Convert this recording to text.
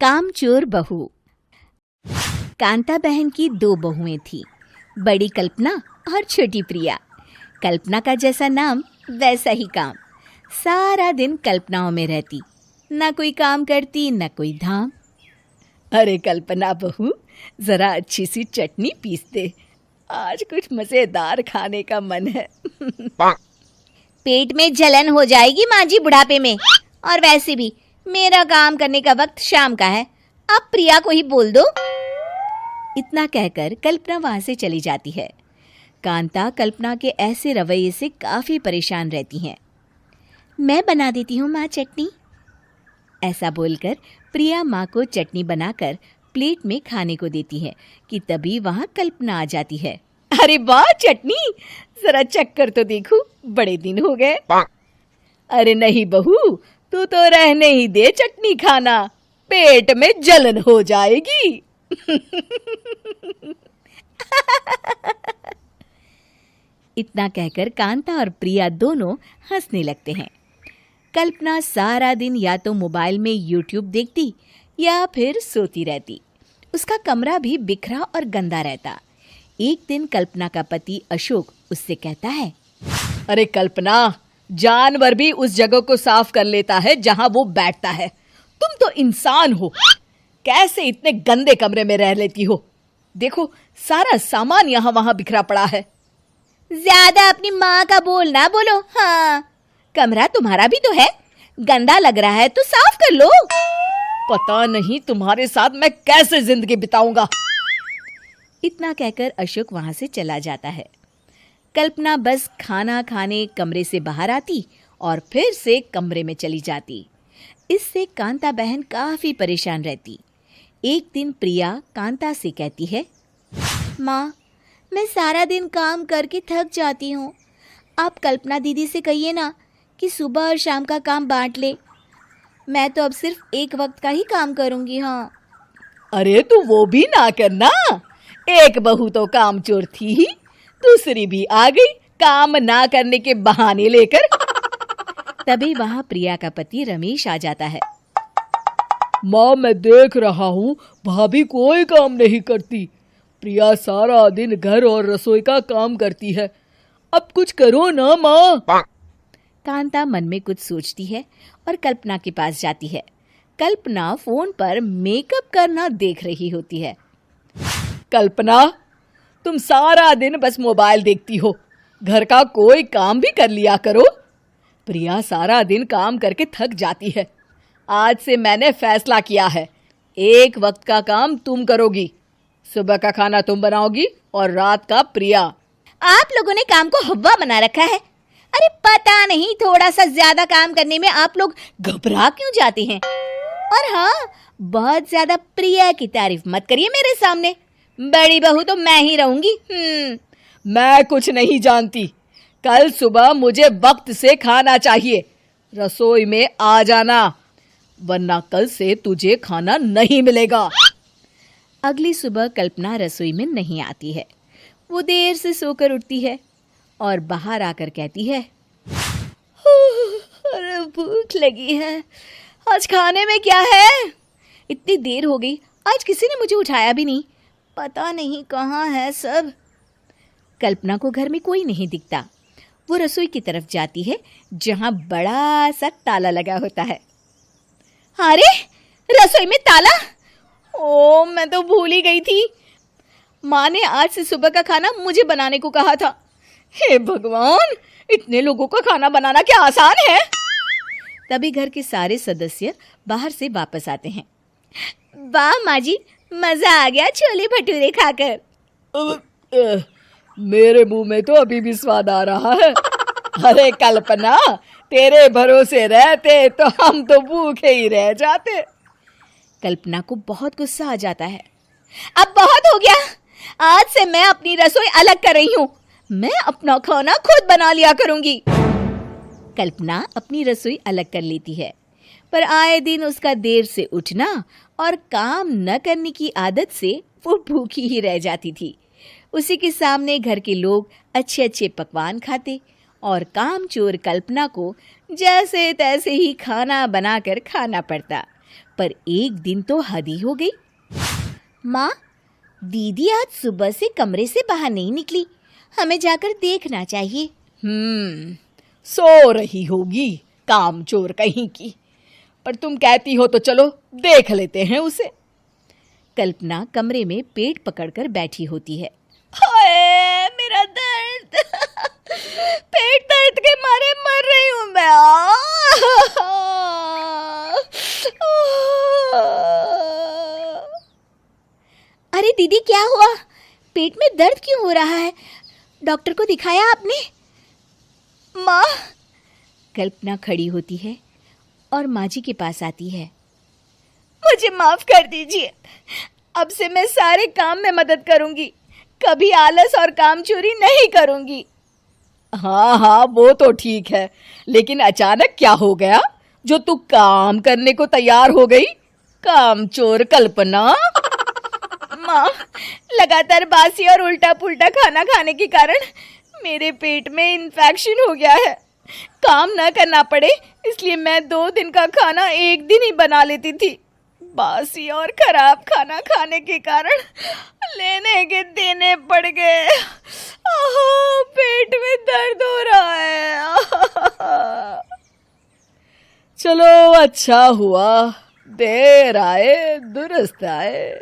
कामचोर बहू। कांता बहन की दो बहुएं थीं, बड़ी कल्पना और छोटी प्रिया। कल्पना का जैसा नाम वैसा ही काम। सारा दिन कल्पनाओं में रहती, ना कोई काम करती ना कोई धाम। अरे कल्पना बहू, जरा अच्छी सी चटनी पीस दे, आज कुछ मजेदार खाने का मन है। पेट में जलन हो जाएगी माँ जी बुढ़ापे में, और वैसे भी मेरा काम करने का वक्त शाम का है, आप प्रिया को ही बोल दो। इतना कहकर कल्पना वहां से चली जाती है। कांता कल्पना के ऐसे रवैये से काफी परेशान रहती हैं। मैं बना देती हूँ माँ चटनी, ऐसा बोलकर प्रिया माँ को चटनी बनाकर प्लेट में खाने को देती है कि तभी वहां कल्पना आ जाती है। अरे वाह चटनी, जरा चक्कर तो देखूं, बड़े दिन हो गए। अरे नहीं बहू, तू तो रहने ही दे चटनी खाना, पेट में जलन हो जाएगी। इतना कहकर कांता और प्रिया दोनों हंसने लगते हैं। कल्पना सारा दिन या तो मोबाइल में यूट्यूब देखती या फिर सोती रहती। उसका कमरा भी बिखरा और गंदा रहता। एक दिन कल्पना का पति अशोक उससे कहता है, अरे कल्पना, जानवर भी उस जगह को साफ कर लेता है जहां वो बैठता है, तुम तो इंसान हो, कैसे इतने गंदे कमरे में रह लेती हो? देखो सारा सामान यहाँ वहां बिखरा पड़ा है। ज्यादा अपनी माँ का बोल ना बोलो। हाँ, कमरा तुम्हारा भी तो है, गंदा लग रहा है तो साफ कर लो। पता नहीं तुम्हारे साथ मैं कैसे जिंदगी बिताऊंगा। इतना कहकर अशोक वहां से चला जाता है। कल्पना बस खाना खाने कमरे से बाहर आती और फिर से कमरे में चली जाती। इससे कांता बहन काफी परेशान रहती। एक दिन प्रिया कांता से कहती है, माँ, मैं सारा दिन काम करके थक जाती हूँ, आप कल्पना दीदी से कहिए ना कि सुबह और शाम का काम बांट ले। मैं तो अब सिर्फ एक वक्त का ही काम करूँगी। हाँ। अरे तू वो भी ना करना, एक बहू तो कामचोर थी ही, दूसरी भी आ गई काम ना करने के बहाने लेकर। तभी वहां प्रिया का पति रमेश आ जाता है। माँ, मैं देख रहा हूँ भाभी कोई काम नहीं करती, प्रिया सारा दिन घर और रसोई का काम करती है, अब कुछ करो ना माँ। कांता मन में कुछ सोचती है और कल्पना के पास जाती है। कल्पना फोन पर मेकअप करना देख रही होती है। कल्पना, तुम सारा दिन बस मोबाइल देखती हो, घर का कोई काम भी कर लिया करो। प्रिया सारा दिन काम करके थक जाती है। आज से मैंने फैसला किया है, एक वक्त का काम तुम करोगी, सुबह का खाना तुम बनाओगी और रात का प्रिया। आप लोगों ने काम को हव्वा बना रखा है। अरे पता नहीं थोड़ा सा ज्यादा काम करने में आप लोग घबरा क्यों जाते हैं। और हाँ, बहुत ज्यादा प्रिया की तारीफ मत करिए मेरे सामने, बड़ी बहू तो मैं ही रहूंगी। मैं कुछ नहीं जानती, कल सुबह मुझे वक्त से खाना चाहिए, रसोई में आ जाना, वरना कल से तुझे खाना नहीं मिलेगा। अगली सुबह कल्पना रसोई में नहीं आती है। वो देर से सोकर उठती है और बाहर आकर कहती है, अरे भूख लगी है, आज खाने में क्या है? इतनी देर हो गई, आज किसी ने मुझे उठाया भी नहीं, पता नहीं कहाँ है सब। कल्पना को घर में कोई नहीं दिखता। वो रसोई की तरफ जाती है जहाँ बड़ा सा ताला लगा होता है। अरे रसोई में ताला? ओ, मैं तो भूल ही गई थी। माँ ने आज से सुबह का खाना मुझे बनाने को कहा था। हे भगवान, इतने लोगों का खाना बनाना क्या आसान है? तभी घर के सारे सदस्य बाहर से वापस आते हैं। वाह माँ जी, मजा आ गया छोले भटूरे खाकर। मेरे मुंह में तो अभी भी स्वाद आ रहा है। अरे कल्पना, तेरे भरोसे रहते तो हम तो भूखे ही रह जाते। कल्पना को बहुत गुस्सा आ जाता है। अब बहुत हो गया, आज से मैं अपनी रसोई अलग कर रही हूँ, मैं अपना खाना खुद बना लिया करूंगी। कल्पना अपनी रसोई अलग कर लेती है, पर आए दिन उसका देर से उठना और काम न करने की आदत से वो भूखी ही रह जाती थी। उसी के सामने घर के लोग अच्छे अच्छे पकवान खाते और कामचोर कल्पना को जैसे तैसे ही खाना बनाकर खाना पड़ता। पर एक दिन तो हद ही हो गई। माँ, दीदी आज सुबह से कमरे से बाहर नहीं निकली, हमें जाकर देखना चाहिए। सो रही होगी कामचोर कहीं की, पर तुम कहती हो तो चलो देख लेते हैं उसे। कल्पना कमरे में पेट पकड़कर बैठी होती है। हाय मेरा दर्द, पेट दर्द के मारे मर रही हूँ मैं। अरे दीदी, क्या हुआ? पेट में दर्द क्यों हो रहा है? डॉक्टर को दिखाया आपने? माँ। कल्पना खड़ी होती है और माँ जी के पास आती है। मुझे माफ कर दीजिए, अब से मैं सारे काम में मदद करूंगी, कभी आलस और काम चोरी नहीं करूंगी। हाँ हाँ, वो तो ठीक है, लेकिन अचानक क्या हो गया जो तू काम करने को तैयार हो गई? कामचोर कल्पना। माँ, लगातार बासी और उल्टा पुल्टा खाना खाने के कारण मेरे पेट में इन्फेक्शन हो गया है। काम न करना पड़े इसलिए मैं 2 दिन का खाना एक दिन ही बना लेती थी। बासी और खराब खाना खाने के कारण लेने के देने पड़ गए। पेट में दर्द हो रहा है। चलो अच्छा हुआ, देर आए दुरुस्त आए।